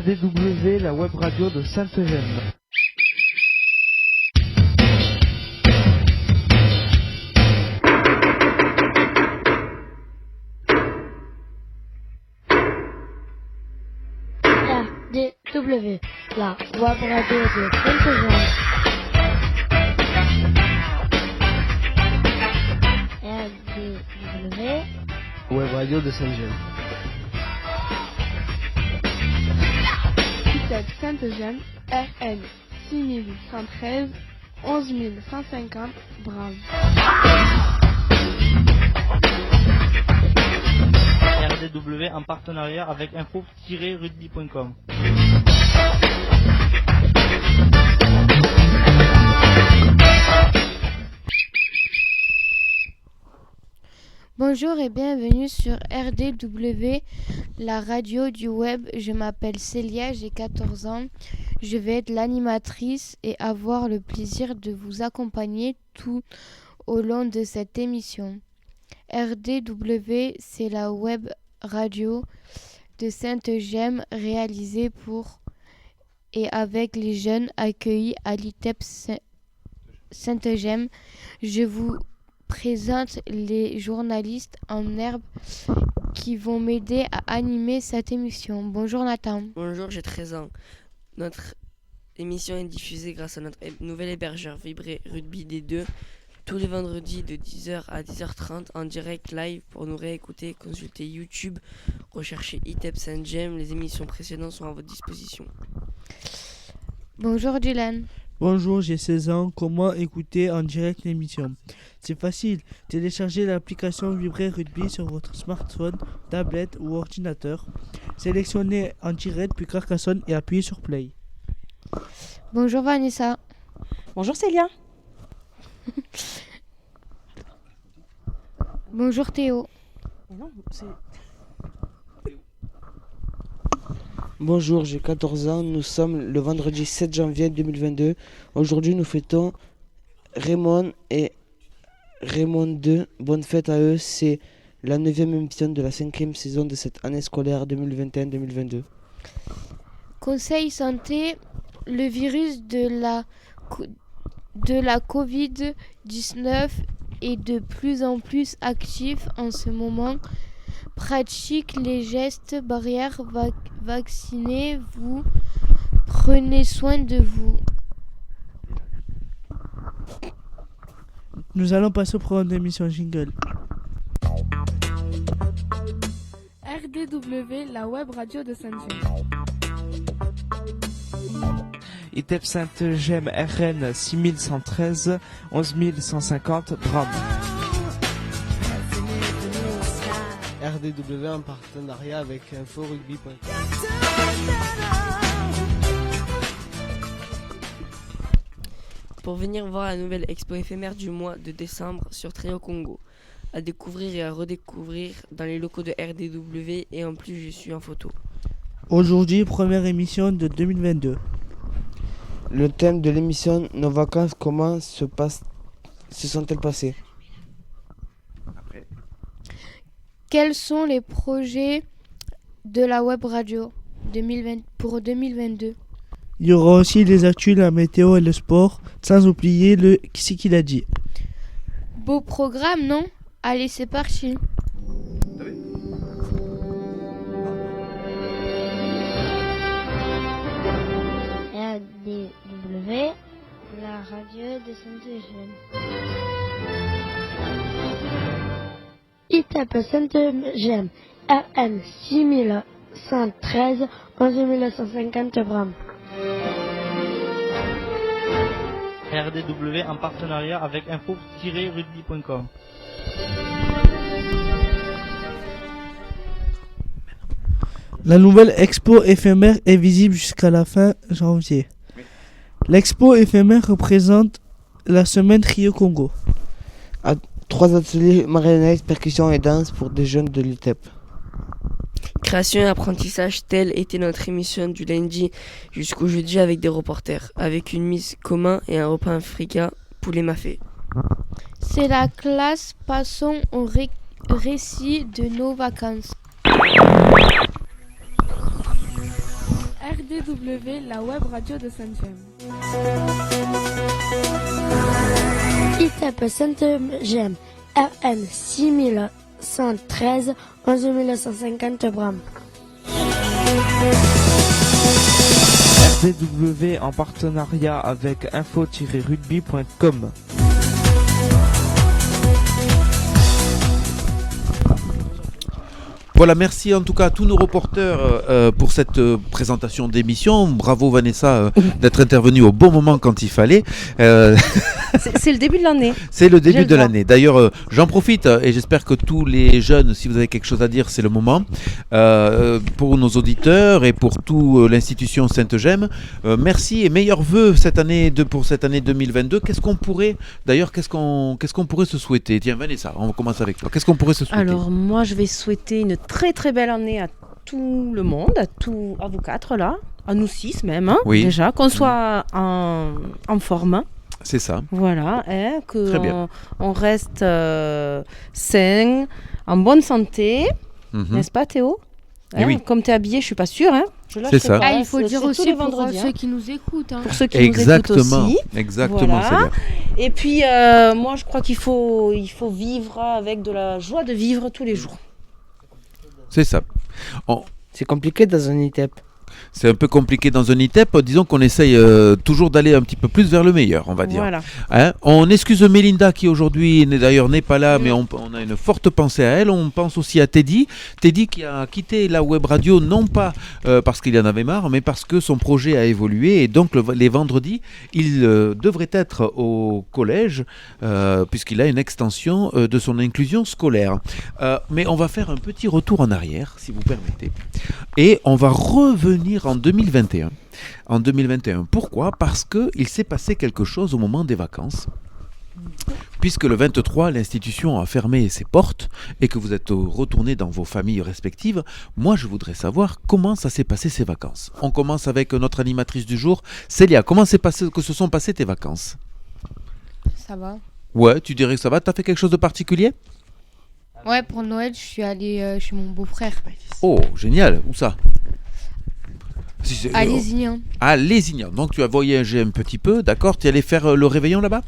RDW, la web radio de Sainte-Gemme. RDW, la web radio de Sainte-Gemme. RDW, Web radio de Sainte-Gemme. ITEP Sainte-Gemme, RN 6113, 11150, Brave. RDW en partenariat avec info-rugby.com. Bonjour et bienvenue sur RDW, la radio du web. Je m'appelle Célia, j'ai 14 ans. Je vais être l'animatrice et avoir le plaisir de vous accompagner tout au long de cette émission. RDW, c'est la web radio de Sainte-Gemme réalisée pour et avec les jeunes accueillis à l'ITEP Sainte-Gemme. Je vous présente les journalistes en herbe qui vont m'aider à animer cette émission. Bonjour Nathan. Bonjour, j'ai 13 ans. Notre émission est diffusée grâce à notre nouvel hébergeur Vibré Rugby D2 tous les vendredis de 10h à 10h30 en direct live. Pour nous réécouter, consultez YouTube, recherchez ITEP Sainte-Gemme. Les émissions précédentes sont à votre disposition. Bonjour Dylan. Bonjour, j'ai 16 ans. Comment écouter en direct l'émission? C'est facile. Téléchargez l'application Vibré Rugby sur votre smartphone, tablette ou ordinateur. Sélectionnez en direct puis Carcassonne et appuyez sur Play. Bonjour Vanessa. Bonjour Célia. Bonjour Théo. Bonjour, j'ai 14 ans. Nous sommes le vendredi 7 janvier 2022. Aujourd'hui, nous fêtons Raymond et Raymond 2. Bonne fête à eux. C'est la 9e émission de la 5e saison de cette année scolaire 2021-2022. Conseil santé, le virus de la Covid-19 est de plus en plus actif en ce moment. Pratique les gestes barrières, vaccinez-vous, prenez soin de vous. Nous allons passer au programme d'émission Jingle. RDW, la web radio de Sainte-Gemme. ITEP Sainte-Gemme, RN 6113, 11150, Drame. RDW en partenariat avec info-rugby.com. Pour venir voir la nouvelle expo éphémère du mois de décembre sur Trio Congo, à découvrir et à redécouvrir dans les locaux de RDW, et en plus je suis en photo. Aujourd'hui, première émission de 2022. Le thème de l'émission, nos vacances, comment se sont-elles passées? Quels sont les projets de la web radio pour 2022? Il y aura aussi les actus, la météo et le sport, sans oublier le qui c'est qu'il a dit. Beau programme, non? Allez, c'est parti. RDW, la radio de Sainte-Gemme. ITEP Sainte-Gemme, RN 6113, 11150 Bram. RDW en partenariat avec info-rugby.com. La nouvelle expo éphémère est visible jusqu'à la fin janvier. L'expo éphémère représente la semaine Trio Congo. 3 ateliers marionnettes, percussion et danse pour des jeunes de l'ITEP. Création et apprentissage, telle était notre émission du lundi jusqu'au jeudi avec des reporters, avec une mise commun et un repas africain poulet mafé. C'est la classe, passons au récit de nos vacances. RDW, la web radio de Saint-Gemme. ITEP Saint-Gemme, RN 6113, 11150 Bram. RDW en partenariat avec info-rugby.com. Voilà, merci en tout cas à tous nos reporters pour cette présentation d'émission. Bravo Vanessa d'être intervenue au bon moment quand il fallait. C'est le début de l'année. C'est le début de l'année. D'ailleurs, j'en profite et j'espère que tous les jeunes, si vous avez quelque chose à dire, c'est le moment. Pour nos auditeurs et pour toute l'institution Sainte-Gemme, merci et meilleurs vœux pour cette année 2022. Qu'est-ce qu'on pourrait se souhaiter? Tiens Vanessa, on commence avec toi. Qu'est-ce qu'on pourrait se souhaiter? Alors moi je vais souhaiter une très très belle année à tout le monde, à vous quatre là, à nous 6 même, hein, oui. Déjà, qu'on soit en forme. C'est ça. Voilà, que on reste sain, en bonne santé, n'est-ce pas Théo? Oui. Comme tu es habillé, je suis pas sûre. Hein. C'est ça. Ah, il faut le dire aussi pour vendredis, ceux qui nous écoutent. Hein. Pour ceux qui nous écoutent aussi. Exactement, voilà. c'est bien. Et puis, moi, je crois qu'il faut vivre avec de la joie de vivre tous les jours. C'est ça. C'est compliqué dans un ITEP. C'est un peu compliqué dans un ITEP. Disons qu'on essaye toujours d'aller un petit peu plus vers le meilleur, on va dire. Voilà. Hein, on excuse Mélinda qui aujourd'hui d'ailleurs n'est pas là, mais on a une forte pensée à elle. On pense aussi à Teddy. Teddy qui a quitté la web radio, non pas parce qu'il en avait marre, mais parce que son projet a évolué. Et donc les vendredis, il devrait être au collège, puisqu'il a une extension de son inclusion scolaire. Mais on va faire un petit retour en arrière, si vous permettez. Et on va revenir en 2021. En 2021. Pourquoi ? Parce qu'il s'est passé quelque chose au moment des vacances. Puisque le 23, l'institution a fermé ses portes et que vous êtes retournés dans vos familles respectives, moi je voudrais savoir comment ça s'est passé ces vacances. On commence avec notre animatrice du jour, Célia. Comment que se sont passées tes vacances ? Ça va. Ouais, tu dirais que ça va. T'as fait quelque chose de particulier ? Ouais, pour Noël, je suis allée chez mon beau-frère. Oh, génial. Où ça ? À Lézignan. À Lézignan. Donc tu as voyagé un petit peu, d'accord ? Tu es allé faire le réveillon là-bas ?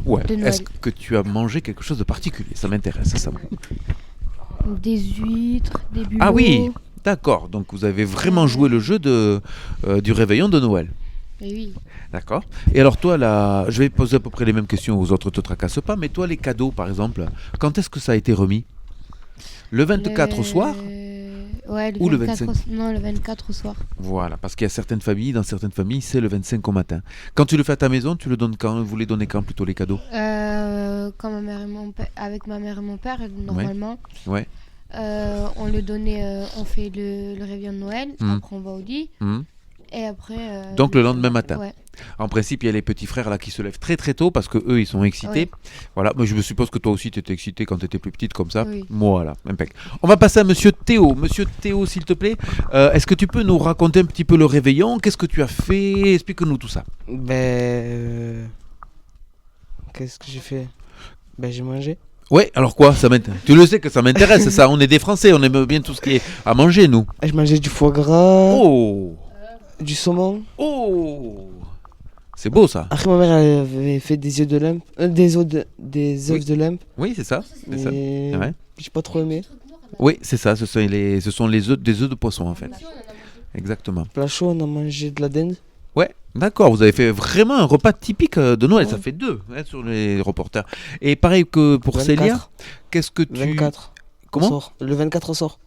Ouais. De Noël. Est-ce que tu as mangé quelque chose de particulier ? Ça m'intéresse, ça. Des huîtres, des bulots. Ah oui, d'accord. Donc vous avez vraiment joué le jeu du réveillon de Noël. Et oui. D'accord. Et alors toi, je vais poser à peu près les mêmes questions aux autres, te tracasse pas, mais toi, les cadeaux, par exemple, quand est-ce que ça a été remis ? Le 24 au soir ? Ouais, ou le 25 Non, le 24 au soir. Voilà, parce qu'il y a certaines familles, dans certaines familles, c'est le 25 au matin. Quand tu le fais à ta maison, tu le donnes quand ? Vous les donnez quand plutôt les cadeaux ? Quand ma mère et mon père, avec ma mère et mon père, normalement. Ouais. On le donnait, on fait le réveillon de Noël, après on va au lit. Et après. Donc le lendemain matin. Ouais. En principe, il y a les petits frères là qui se lèvent très très tôt parce que eux ils sont excités. Oui. Voilà, mais je me suppose que toi aussi tu étais excité quand tu étais plus petite comme ça. Oui. Voilà, impeccable. On va passer à Monsieur Théo. Monsieur Théo, s'il te plaît, est-ce que tu peux nous raconter un petit peu le réveillon ? Qu'est-ce que tu as fait ? Explique-nous tout ça. Qu'est-ce que j'ai fait ? J'ai mangé. Ouais, alors quoi ça m'intéresse. Tu le sais que ça m'intéresse, ça. On est des Français, on aime bien tout ce qui est à manger, nous. Je mangeais du foie gras. Oh. Du saumon. Oh. C'est beau ça. Après ma mère avait fait des œufs de lampe, des œufs de lampe. Oui, c'est ça. C'est ça. Ouais. J'ai pas trop aimé. Oui, c'est ça. Ce sont des œufs de poisson en fait. Exactement. Plat chaud, on a mangé de la dinde. Ouais, d'accord. Vous avez fait vraiment un repas typique de Noël. Ouais. Ça fait 2 sur les reporters. Et pareil que pour 24. Célia, qu'est-ce que tu... 24. Comment ? Le 24 au sort.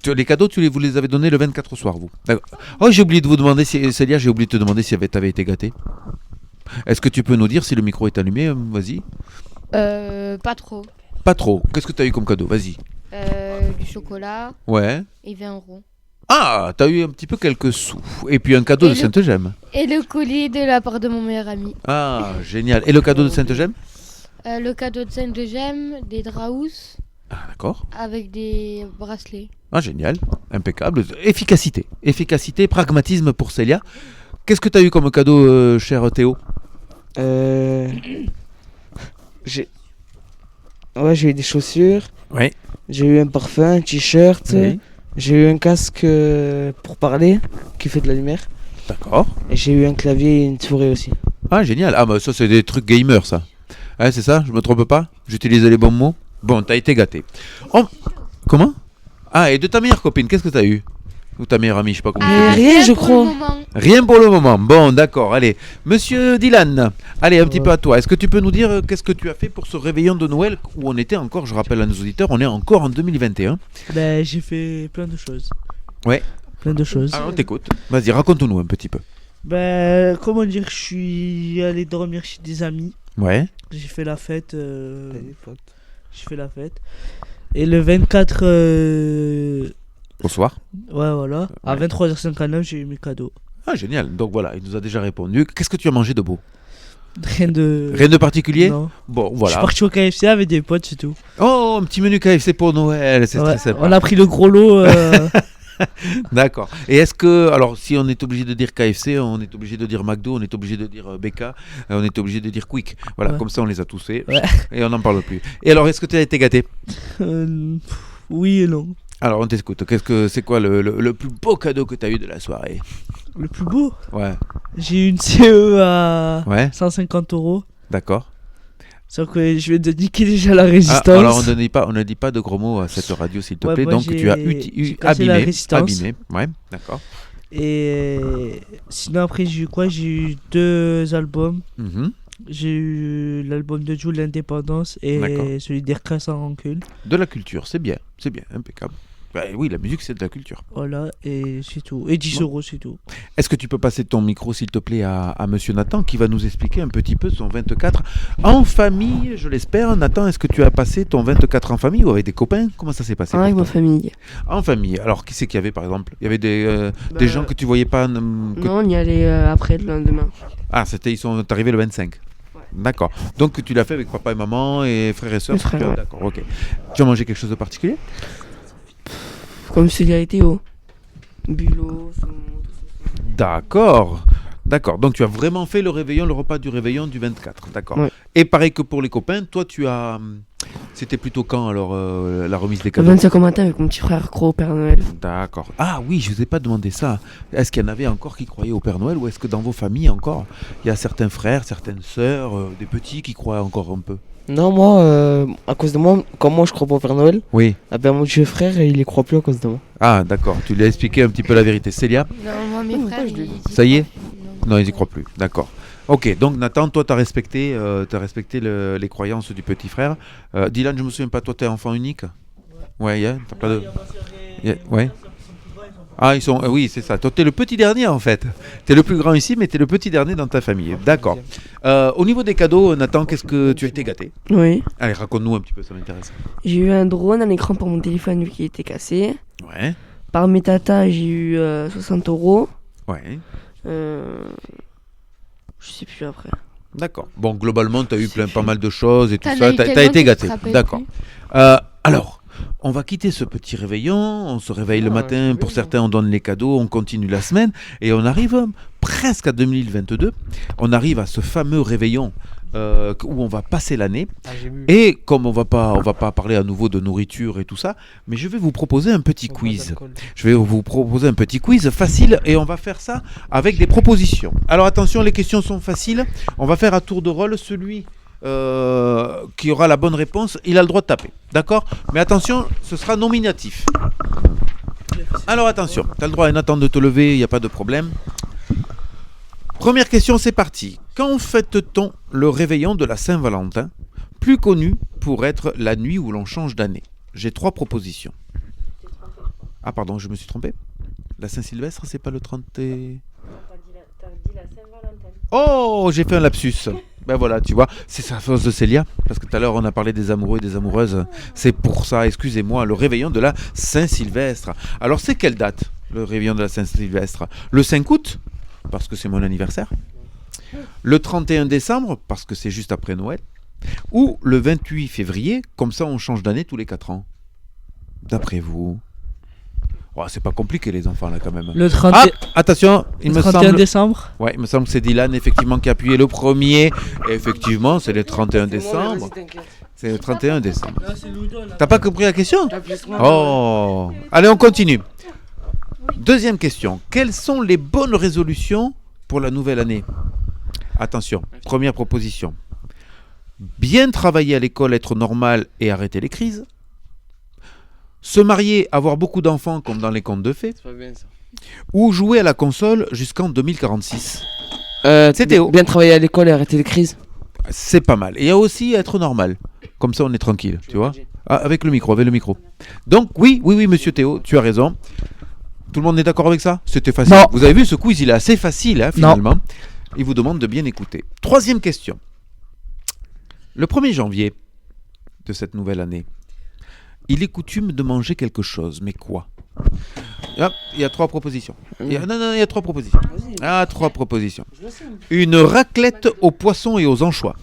Les cadeaux, vous les avez donnés le 24 au soir, vous. D'accord. Oh, j'ai oublié de vous demander, Célia, j'ai oublié de te demander si tu avais été gâtée. Est-ce que tu peux nous dire si le micro est allumé ? Vas-y. Pas trop. Pas trop. Qu'est-ce que tu as eu comme cadeau ? Vas-y. Du chocolat. Ouais. Et 20 €. Ah, t'as eu un petit peu quelques sous. Et puis un cadeau de Sainte-Gemme. Et le colis de la part de mon meilleur ami. Ah, génial. Et le cadeau de Sainte-Gemme ? Le cadeau de Sainte-Gemme, des draous. Ah, d'accord. Avec des bracelets. Ah, génial. Impeccable. Efficacité. Efficacité, pragmatisme pour Célia. Qu'est-ce que tu as eu comme cadeau, cher Théo ? J'ai eu des chaussures. Oui. J'ai eu un parfum, un t-shirt. Oui. J'ai eu un casque pour parler qui fait de la lumière. D'accord. Et j'ai eu un clavier et une souris aussi. Ah, génial. Ah, bah ça, c'est des trucs gamers, ça. Ouais, c'est ça, je me trompe pas? J'utilise les bons mots? Bon, t'as été gâté. Comment? Ah, et de ta meilleure copine, qu'est-ce que t'as eu? Ou ta meilleure amie, je sais pas comment. Rien, je crois. Rien pour le moment. Bon, d'accord. Allez, Monsieur Dylan, allez, un petit peu à toi. Est-ce que tu peux nous dire qu'est-ce que tu as fait pour ce réveillon de Noël où on était encore, je rappelle à nos auditeurs, on est encore en 2021. Ben, j'ai fait plein de choses. Ouais. Plein de choses. Alors, on t'écoute. Vas-y, raconte-nous un petit peu. Ben, comment dire, je suis allé dormir chez des amis. Ouais. J'ai fait la fête. J'ai fait la fête. Et le 24... Au soir. Ouais, voilà. À 23h59, j'ai eu mes cadeaux. Ah, génial. Donc voilà, il nous a déjà répondu. Qu'est-ce que tu as mangé de beau? Rien de particulier? Non. Bon, voilà. Je suis parti au KFC avec des potes, c'est tout. Oh, un petit menu KFC pour Noël, c'est très sympa. On a pris le gros lot. D'accord. Et est-ce que, alors, si on est obligé de dire KFC, on est obligé de dire McDo, on est obligé de dire BK, on est obligé de dire Quick. Voilà, comme ça on les a tous fait et on n'en parle plus. Et alors, est-ce que tu as été gâté? Oui et non. Alors, on t'écoute. C'est quoi le plus beau cadeau que tu as eu de la soirée? Le plus beau? Ouais. J'ai eu une CE à 150 €. D'accord. Sauf que je vais te niquer déjà la résistance. Ah, alors, on ne dit pas de gros mots à cette radio, s'il te plaît. Donc, tu as abîmé. Ouais, d'accord. Et sinon, après, j'ai eu quoi? J'ai eu 2 albums. J'ai eu l'album de Jules, l'Indépendance, et celui d'Erka sans rancune. De la culture, c'est bien, impeccable. Bah, oui, la musique, c'est de la culture. Voilà, et c'est tout. Et 10 €, c'est tout. Est-ce que tu peux passer ton micro, s'il te plaît, à Monsieur Nathan, qui va nous expliquer un petit peu son 24 en famille, je l'espère. Nathan, est-ce que tu as passé ton 24 en famille ou avec des copains? Comment ça s'est passé? Avec ma famille. En famille. Alors, qui c'est qu'il y avait, par exemple? Il y avait des gens que tu voyais pas Non, on y allait après le lendemain. Ah, ils sont arrivés le 25. D'accord. Donc tu l'as fait avec papa et maman et frères et sœurs. D'accord, ok. Tu as mangé quelque chose de particulier? Comme celui à Théo. Bulot, D'accord. D'accord. Donc tu as vraiment fait le repas du réveillon du 24. D'accord. Ouais. Et pareil que pour les copains, toi tu as... C'était plutôt quand alors la remise des cadeaux? Le 25 matin avec mon petit frère croit au Père Noël. D'accord. Ah oui, je ne vous ai pas demandé ça. Est-ce qu'il y en avait encore qui croyaient au Père Noël ou est-ce que dans vos familles encore, il y a certains frères, certaines sœurs, des petits qui croient encore un peu? Non, moi, à cause de moi, comme moi je crois pas au Père Noël, oui. Mon vieux frère, il y croit plus à cause de moi. Ah d'accord, tu lui as expliqué un petit peu la vérité. Célia? Non, moi mes frères, ça y est? Non, ils y croient plus, d'accord. Ok, donc Nathan, toi tu as respecté, les croyances du petit frère. Dylan, je me souviens pas, toi tu es enfant unique? Ouais, t'as pas de... Ouais. Ah, ils sont... oui, c'est ça. Toi, tu es le petit dernier, en fait. Tu es le plus grand ici, mais tu es le petit dernier dans ta famille. D'accord. Au niveau des cadeaux, Nathan, qu'est-ce que tu as été gâté? Oui. Allez, raconte-nous un petit peu, ça m'intéresse. J'ai eu un drone, un écran pour mon téléphone qui était cassé. Ouais. Par mes tatas, j'ai eu 60 €. Ouais. Je sais plus après. D'accord. Bon, globalement, tu as eu pas mal de choses et tout ça. Tu as été gâté. D'accord. Alors... On va quitter ce petit réveillon, on se réveille le matin, pour certains on donne les cadeaux, on continue la semaine et on arrive presque à 2022, on arrive à ce fameux réveillon où on va passer l'année et comme on va pas parler à nouveau de nourriture et tout ça, mais je vais vous proposer un petit quiz. Je vais vous proposer un petit quiz facile et on va faire ça avec des propositions. Alors attention, les questions sont faciles, on va faire à tour de rôle celui... qui aura la bonne réponse, il a le droit de taper. D'accord? Mais attention, ce sera nominatif. Alors attention, tu as le droit à Nathan de te lever, il n'y a pas de problème. Première question, c'est parti. Quand fête-t-on le réveillon de la Saint-Valentin, plus connu pour être la nuit où l'on change d'année? J'ai 3 propositions. Ah pardon, je me suis trompé. La Saint-Sylvestre, c'est pas le 30 et... Oh, j'ai fait un lapsus. Ben voilà, tu vois, c'est sa force de Célia, parce que tout à l'heure on a parlé des amoureux et des amoureuses. C'est pour ça, excusez-moi, le réveillon de la Saint-Sylvestre. Alors c'est quelle date, le réveillon de la Saint-Sylvestre? Le 5 août, parce que c'est mon anniversaire. Le 31 décembre, parce que c'est juste après Noël. Ou le 28 février, comme ça on change d'année tous les 4 ans. D'après vous? Oh, c'est pas compliqué les enfants là quand même. Le 30... Ah, attention, il me 31 semble... décembre. Ouais, il me semble que c'est Dylan effectivement qui a appuyé le premier. Et effectivement, c'est le 31 décembre. C'est le 31 décembre. T'as pas compris la question? Oh. Allez, on continue. Deuxième question. Quelles sont les bonnes résolutions pour la nouvelle année? Attention, première proposition. Bien travailler à l'école, être normal et arrêter les crises. Se marier, avoir beaucoup d'enfants comme dans les contes de fées. C'est pas bien ça. Ou jouer à la console jusqu'en 2046. C'est Théo. Bien travailler à l'école et arrêter les crises. C'est pas mal. Et il y a aussi être normal. Comme ça, on est tranquille, tu vois. Ah, avec le micro. Donc, oui, monsieur Théo, tu as raison. Tout le monde est d'accord avec ça? C'était facile. Non. Vous avez vu, ce quiz, il est assez facile, finalement. Il vous demande de bien écouter. Troisième question. Le 1er janvier de cette nouvelle année, il est coutume de manger quelque chose. Mais quoi? Hop, il y a 3 propositions. Il y a 3 propositions. Ah, 3 propositions. Une raclette aux poissons et aux anchois.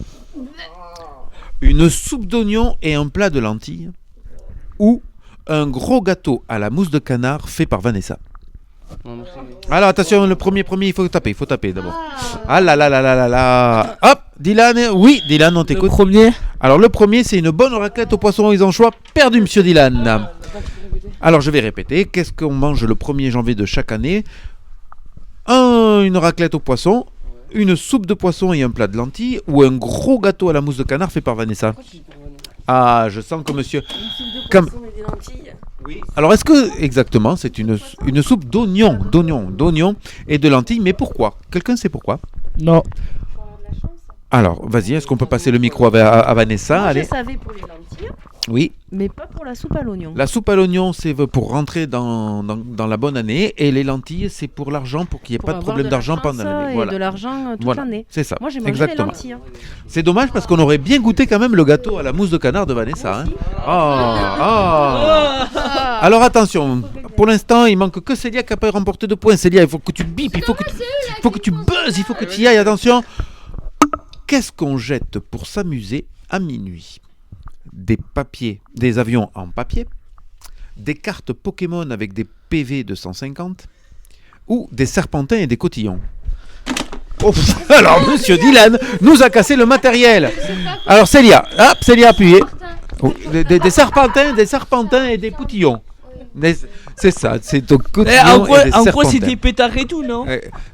Une soupe d'oignons et un plat de lentilles. Ou un gros gâteau à la mousse de canard fait par Vanessa. Alors attention, le premier, il faut taper d'abord. Ah là là là là là là. Hop, Dylan, oui, Dylan, on t'écoute. Le premier. Alors le premier, c'est une bonne raclette aux poissons et aux anchois. Perdu, monsieur Dylan. Alors je vais répéter, qu'est-ce qu'on mange le 1er janvier de chaque année? Une raclette aux poissons, une soupe de poisson et un plat de lentilles, ou un gros gâteau à la mousse de canard fait par Vanessa. Ah, je sens que monsieur... Oui. Alors est-ce que, exactement, c'est une soupe d'oignons et de lentilles, mais pourquoi? Quelqu'un sait pourquoi? Non. Alors, vas-y, est-ce qu'on peut passer le micro à Vanessa? Moi, Allez. je savais pour les lentilles, Oui. mais pas pour la soupe à l'oignon. La soupe à l'oignon, c'est pour rentrer dans la bonne année, et les lentilles, c'est pour l'argent, pour qu'il n'y ait pas de problème d'argent pendant l'année. Voilà. Et de l'argent toute l'année. C'est ça. Moi, j'ai mangé les lentilles. C'est dommage parce qu'on aurait bien goûté quand même le gâteau à la mousse de canard de Vanessa. Alors attention, pour l'instant, il manque que Célia qui n'a pas remporté de points. Célia, il faut que tu bipes, il faut que tu buzzes, il faut que tu y ailles. Attention. Qu'est-ce qu'on jette pour s'amuser à minuit? Des papiers, des avions en papier, des cartes Pokémon avec des PV de 150 ou des serpentins et des cotillons. Oh, alors monsieur Dylan nous a cassé le matériel. Alors Célia, hop, Célia appuyez. Oh, des serpentins et des poutillons. C'est ça, c'est ton cotillon et des En gros, serpentins. c'est des pétards et tout, non?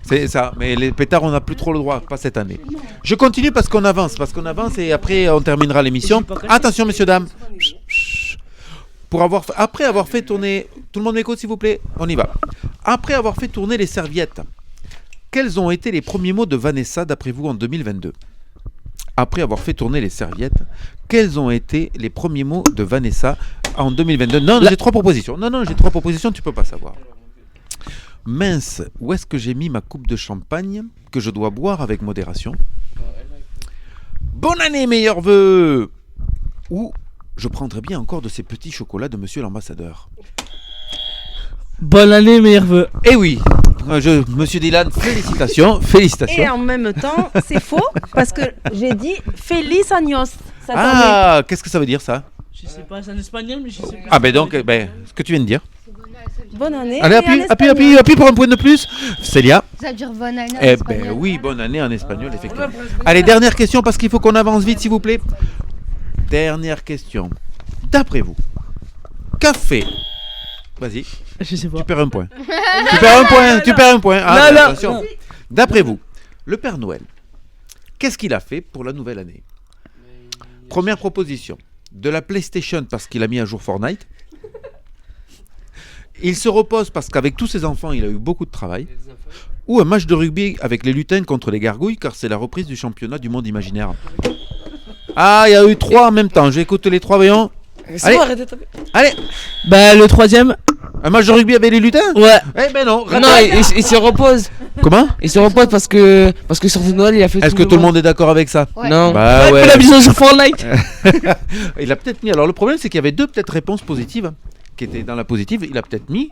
C'est ça, mais les pétards, on n'a plus trop le droit, pas cette année. Je continue parce qu'on avance et après on terminera l'émission. Attention, messieurs, dames. Après avoir fait tourner... Tout le monde m'écoute, s'il vous plaît? On y va. Après avoir fait tourner les serviettes, quels ont été les premiers mots de Vanessa, d'après vous, en 2022? Après avoir fait tourner les serviettes, quels ont été les premiers mots de Vanessa en 2022? Non, j'ai 3 propositions. Non, j'ai 3 propositions, tu peux pas savoir. Mince, où est-ce que j'ai mis ma coupe de champagne que je dois boire avec modération? Bonne année, meilleurs vœux! Ou je prendrais bien encore de ces petits chocolats de monsieur l'ambassadeur. Bonne année, meilleurs vœux. Eh oui, monsieur Dylan, félicitations. Et en même temps, c'est faux parce que j'ai dit Feliz años. Ah, qu'est-ce que ça veut dire ça? Je sais pas, c'est en espagnol, mais je sais pas. Ah ben donc, ce que tu viens de dire. Bonne année. Allez, appuie pour un point de plus. Célia. Ça dure bonne année en Eh espagnol. ben oui, bonne année en espagnol, effectivement. Allez, dernière question parce qu'il faut qu'on avance vite, s'il vous plaît. Dernière question. D'après vous, café. Vas-y. Je sais pas. Tu perds un point. tu perds un point. Ah, non, attention. non. D'après vous, le Père Noël, qu'est-ce qu'il a fait pour la nouvelle année? Première proposition, de la PlayStation parce qu'il a mis à jour Fortnite. Il se repose parce qu'avec tous ses enfants, il a eu beaucoup de travail. Ou un match de rugby avec les lutins contre les gargouilles car c'est la reprise du championnat du monde imaginaire. Ah, il y a eu 3 en même temps. Je vais écouter les 3, voyons. Allez. Allez. Bah, le troisième. Un match de rugby avec les lutins? Ouais. Eh ben non. Non, il se repose. Comment? Il se repose parce que sur Noël, il a fait. Est-ce que tout le monde est d'accord avec ça? Ouais. Non. Bah ouais. Il a mis sur Fortnite. Il a peut-être mis. Alors le problème, c'est qu'il y avait 2 peut-être réponses positives qui étaient dans la positive. Il a peut-être mis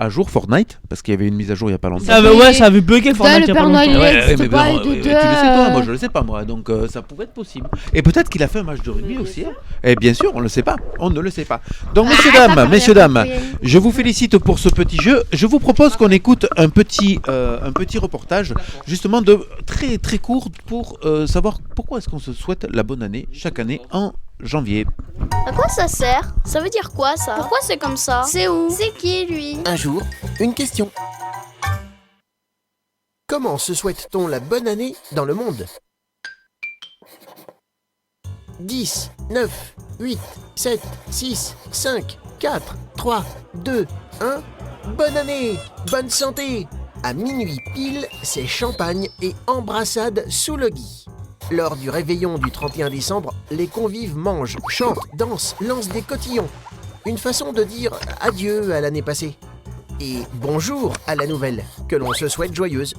à jour Fortnite parce qu'il y avait une mise à jour il y a pas longtemps. Ça avait bugué Fortnite. Le Père Noël, il existe pas, tu le sais toi, moi je le sais pas moi, donc ça pouvait être possible. Et peut-être qu'il a fait un match de rugby aussi. Et bien sûr, on le sait pas, on ne le sait pas. Donc messieurs dames, je vous félicite pour ce petit jeu. Je vous propose qu'on écoute un petit reportage justement de très très court pour savoir pourquoi est-ce qu'on se souhaite la bonne année chaque année en janvier. À quoi ça sert? Ça veut dire quoi ça? Pourquoi c'est comme ça? C'est où? C'est qui lui? Un jour, une question. Comment se souhaite-t-on la bonne année dans le monde? 10, 9, 8, 7, 6, 5, 4, 3, 2, 1. Bonne année, bonne santé. À minuit pile, c'est champagne et embrassade sous le gui. Lors du réveillon du 31 décembre, les convives mangent, chantent, dansent, lancent des cotillons. Une façon de dire adieu à l'année passée. Et bonjour à la nouvelle, que l'on se souhaite joyeuse.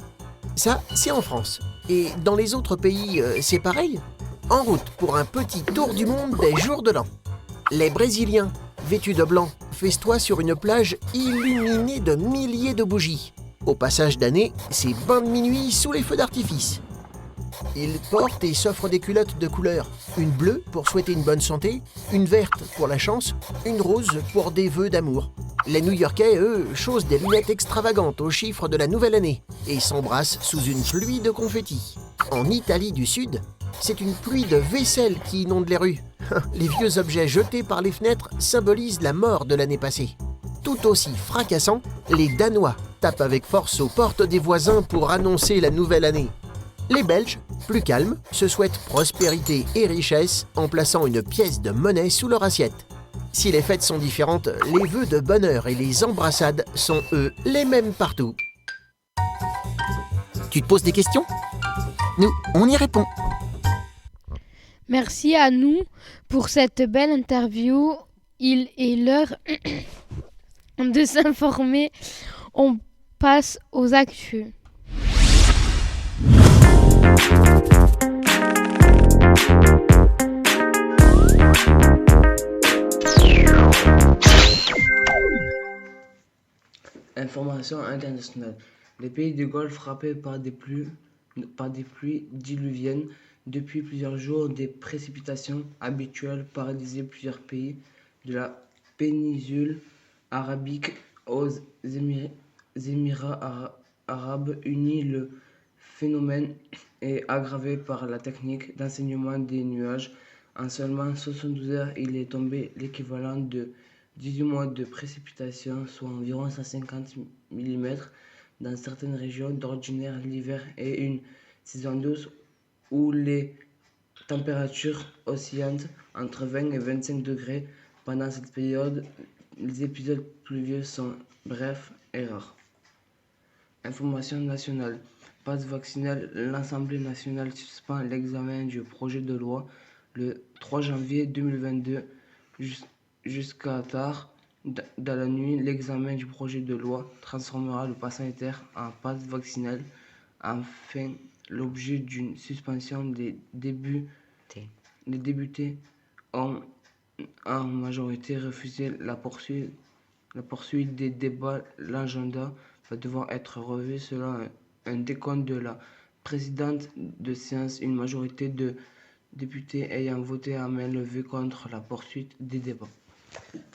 Ça, c'est en France. Et dans les autres pays, c'est pareil. En route pour un petit tour du monde des jours de l'an. Les Brésiliens, vêtus de blanc, festoient sur une plage illuminée de milliers de bougies. Au passage d'année, c'est bain de minuit sous les feux d'artifice. Ils portent et s'offrent des culottes de couleur. Une bleue pour souhaiter une bonne santé, une verte pour la chance, une rose pour des vœux d'amour. Les New-Yorkais, eux, chaussent des lunettes extravagantes aux chiffres de la nouvelle année et s'embrassent sous une pluie de confettis. En Italie du Sud, c'est une pluie de vaisselle qui inonde les rues. Les vieux objets jetés par les fenêtres symbolisent la mort de l'année passée. Tout aussi fracassant, les Danois tapent avec force aux portes des voisins pour annoncer la nouvelle année. Les Belges, plus calmes, se souhaitent prospérité et richesse en plaçant une pièce de monnaie sous leur assiette. Si les fêtes sont différentes, les vœux de bonheur et les embrassades sont, eux, les mêmes partout. Tu te poses des questions? Nous, on y répond. Merci à nous pour cette belle interview. Il est l'heure de s'informer. On passe aux actus. Information internationale. Les pays du Golfe frappés par des pluies diluviennes depuis plusieurs jours, des précipitations habituelles paralysaient plusieurs pays de la péninsule arabique aux Émirats arabes unis. Le phénomène est aggravé par la technique d'enseignement des nuages. En seulement 72 heures, il est tombé l'équivalent de 18 mois de précipitations, soit environ 150 mm dans certaines régions. D'ordinaire, l'hiver est une saison douce où les températures oscillent entre 20 et 25 degrés. Pendant cette période, les épisodes pluvieux sont brefs et rares. Information nationale. Passe vaccinal. L'Assemblée nationale suspend l'examen du projet de loi le 3 janvier 2022 jusqu'à tard dans la nuit. L'examen du projet de loi transformera le pass sanitaire en passe vaccinal. Enfin, l'objet d'une suspension des députés ont en majorité refusé la poursuite des débats. L'agenda va devoir être revu selon un décompte de la présidente de séance. Une majorité de députés ayant voté à main levée contre la poursuite des débats.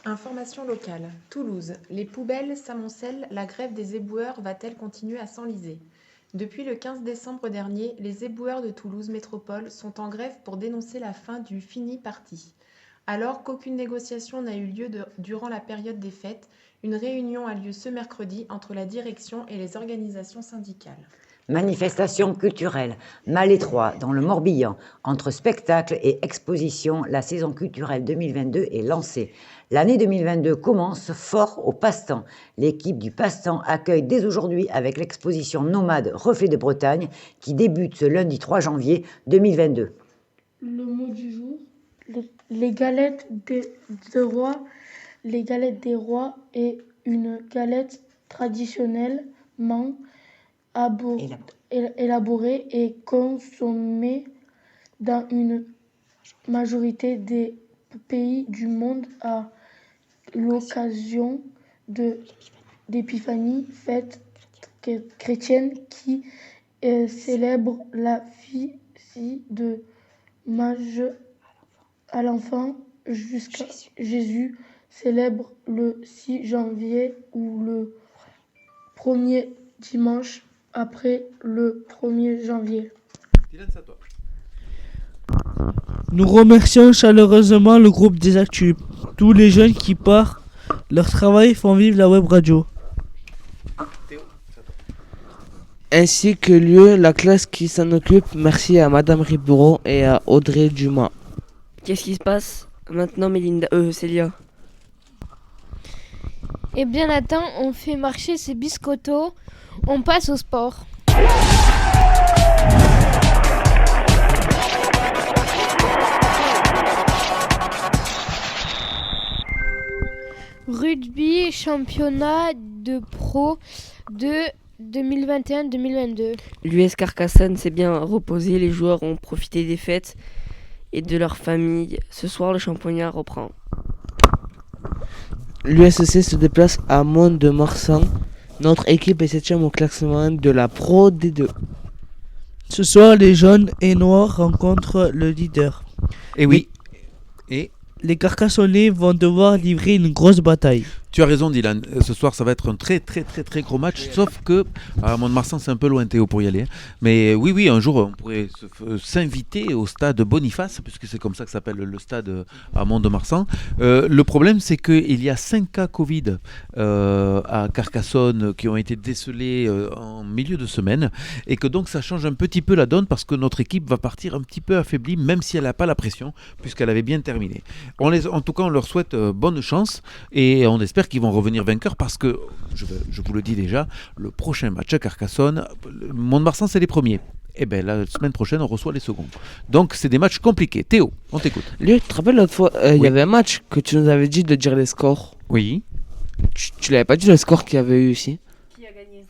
Information locale. Toulouse. Les poubelles s'amoncellent. La grève des éboueurs va-t-elle continuer à s'enliser? Depuis le 15 décembre dernier, les éboueurs de Toulouse Métropole sont en grève pour dénoncer la fin du fini parti. Alors qu'aucune négociation n'a eu lieu durant la période des fêtes, une réunion a lieu ce mercredi entre la direction et les organisations syndicales. Manifestation culturelle, Malétroit, dans le Morbihan. Entre spectacles et expositions, la saison culturelle 2022 est lancée. L'année 2022 commence fort au Passe-Temps. L'équipe du Passe-Temps accueille dès aujourd'hui avec l'exposition Nomade Reflets de Bretagne qui débute ce lundi 3 janvier 2022. Le mot du jour, les galettes des rois. Les galettes des rois est une galette traditionnellement élaborée et consommée dans une majorité des pays du monde à l'occasion d'épiphanie, fête chrétienne qui célèbre la visite de Marie à l'enfant jusqu'à Jésus, célèbre le 6 janvier ou le premier dimanche après le 1er janvier. Nous remercions chaleureusement le groupe des Actus. Tous les jeunes qui par leur travail font vivre la web radio. Ainsi que lieu, la classe qui s'en occupe. Merci à Madame Ribeiro et à Audrey Dumas. Qu'est-ce qui se passe maintenant, Célia? Eh bien Nathan, on fait marcher ces biscottos, on passe au sport. Rugby, championnat de pro de 2021-2022. L'US Carcassonne s'est bien reposé, les joueurs ont profité des fêtes et de leur famille. Ce soir, le championnat reprend. L'USC se déplace à Mont-de-Marsan. Notre équipe est 7e au classement de la Pro D2. Ce soir, les jaunes et noirs rencontrent le leader. Et oui. Et les Carcassonnais vont devoir livrer une grosse bataille. Tu as raison, Dylan. Ce soir, ça va être un très gros match. Sauf que à Mont-de-Marsan, c'est un peu loin, Théo, pour y aller. Mais oui, un jour, on pourrait s'inviter au stade Boniface, puisque c'est comme ça que s'appelle le stade à Mont-de-Marsan. Le problème, c'est qu'il y a 5 cas Covid à Carcassonne qui ont été décelés en milieu de semaine. Et que donc, ça change un petit peu la donne parce que notre équipe va partir un petit peu affaiblie, même si elle n'a pas la pression, puisqu'elle avait bien terminé. En tout cas, on leur souhaite bonne chance et on espère qu'ils vont revenir vainqueurs parce que, je vous le dis déjà, le prochain match à Carcassonne, Mont-de-Marsan c'est les premiers. Et bien la semaine prochaine on reçoit les seconds. Donc c'est des matchs compliqués. Théo, on t'écoute. Léo, tu te rappelles l'autre fois, il y avait un match que tu nous avais dit de dire les scores. Oui. Tu l'avais pas dit le score qu'il y avait eu ici?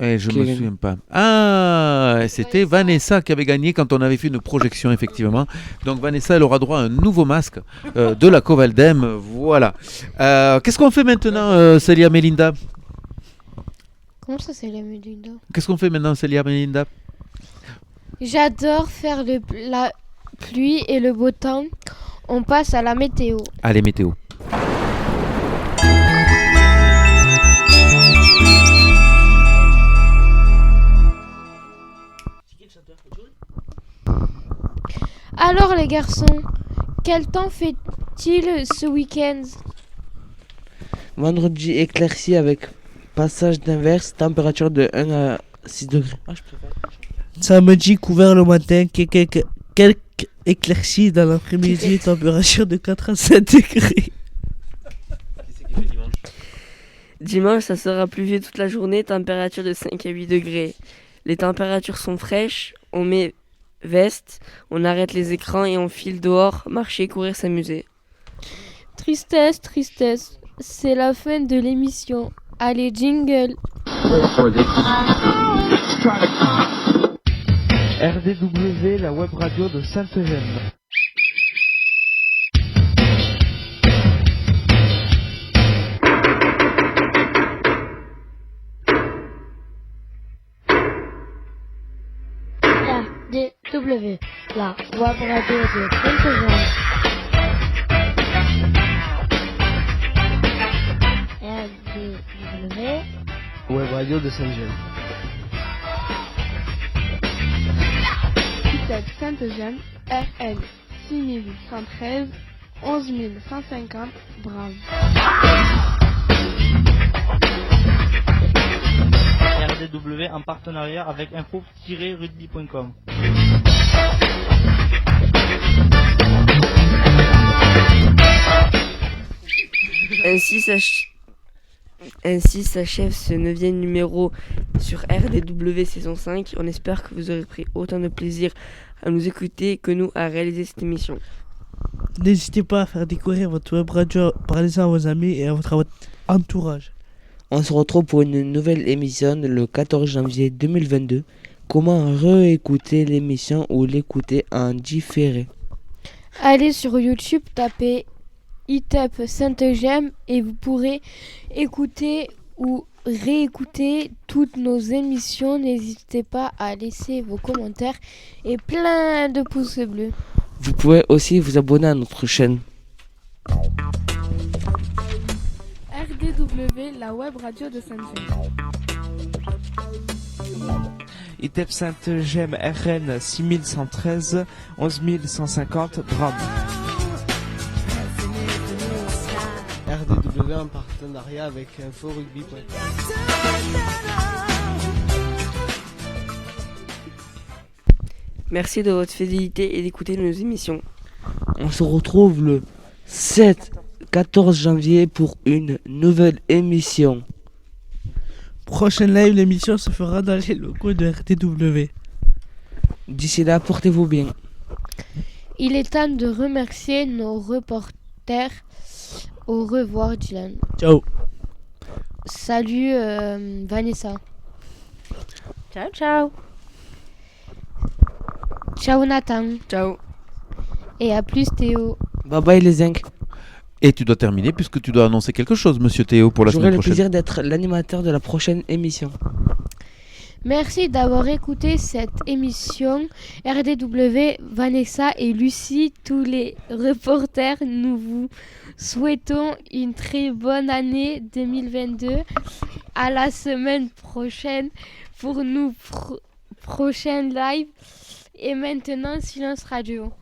Je me souviens pas. Ah, c'était Vanessa qui avait gagné quand on avait fait une projection, effectivement. Donc Vanessa, elle aura droit à un nouveau masque de la Covaldem. Voilà. Qu'est-ce qu'on fait maintenant, Célia Melinda? Comment ça, Célia Melinda? Qu'est-ce qu'on fait maintenant, Célia Melinda? J'adore faire la pluie et le beau temps. On passe à la météo. Allez, météo. Alors les garçons, quel temps fait-il ce week-end? Vendredi éclairci avec passage d'inverse, température de 1 à 6 degrés. Samedi couvert le matin, quelques éclaircies dans l'après-midi, température de 4 à 7 degrés. Dimanche, ça sera pluvieux toute la journée, température de 5 à 8 degrés. Les températures sont fraîches, on met veste, on arrête les écrans et on file dehors, marcher, courir, s'amuser. Tristesse, c'est la fin de l'émission. Allez, jingle. RDW, la web radio de Sainte-Eugène. RDW, la web radio de Sainte-Eugène. RDW, web radio de Sainte-Eugène. Sainte-Eugène, RN 6113 11150 Brave. RDW en partenariat avec info-rugby.com. Ainsi s'achève ce 9e numéro sur RDW saison 5. On espère que vous aurez pris autant de plaisir à nous écouter que nous à réaliser cette émission. N'hésitez pas à faire découvrir votre web radio, parlez-en à vos amis et à votre entourage. On se retrouve pour une nouvelle émission le 14 janvier 2022. Comment réécouter l'émission ou l'écouter en différé? Allez sur YouTube, tapez ITEP Sainte-Eugène et vous pourrez écouter ou réécouter toutes nos émissions. N'hésitez pas à laisser vos commentaires et plein de pouces bleus. Vous pouvez aussi vous abonner à notre chaîne. RDW, la web radio de Sainte-Eugène. ITEP Sainte-Eugène RN 6113 11150 Drame. RDW en partenariat avec InfoRugby.com. Merci de votre fidélité et d'écouter nos émissions. On se retrouve le 14 janvier pour une nouvelle émission. Prochaine live, l'émission se fera dans les locaux de RDW. D'ici là, portez-vous bien. Il est temps de remercier nos reporters. Au revoir, Dylan. Ciao. Salut, Vanessa. Ciao, ciao. Ciao, Nathan. Ciao. Et à plus, Théo. Bye bye, les zincs. Et tu dois terminer puisque tu dois annoncer quelque chose, monsieur Théo, pour la semaine prochaine. J'aurai le plaisir d'être l'animateur de la prochaine émission. Merci d'avoir écouté cette émission. RDW, Vanessa et Lucie, tous les reporters, nous vous souhaitons une très bonne année 2022. À la semaine prochaine pour nos prochains lives. Et maintenant, silence radio.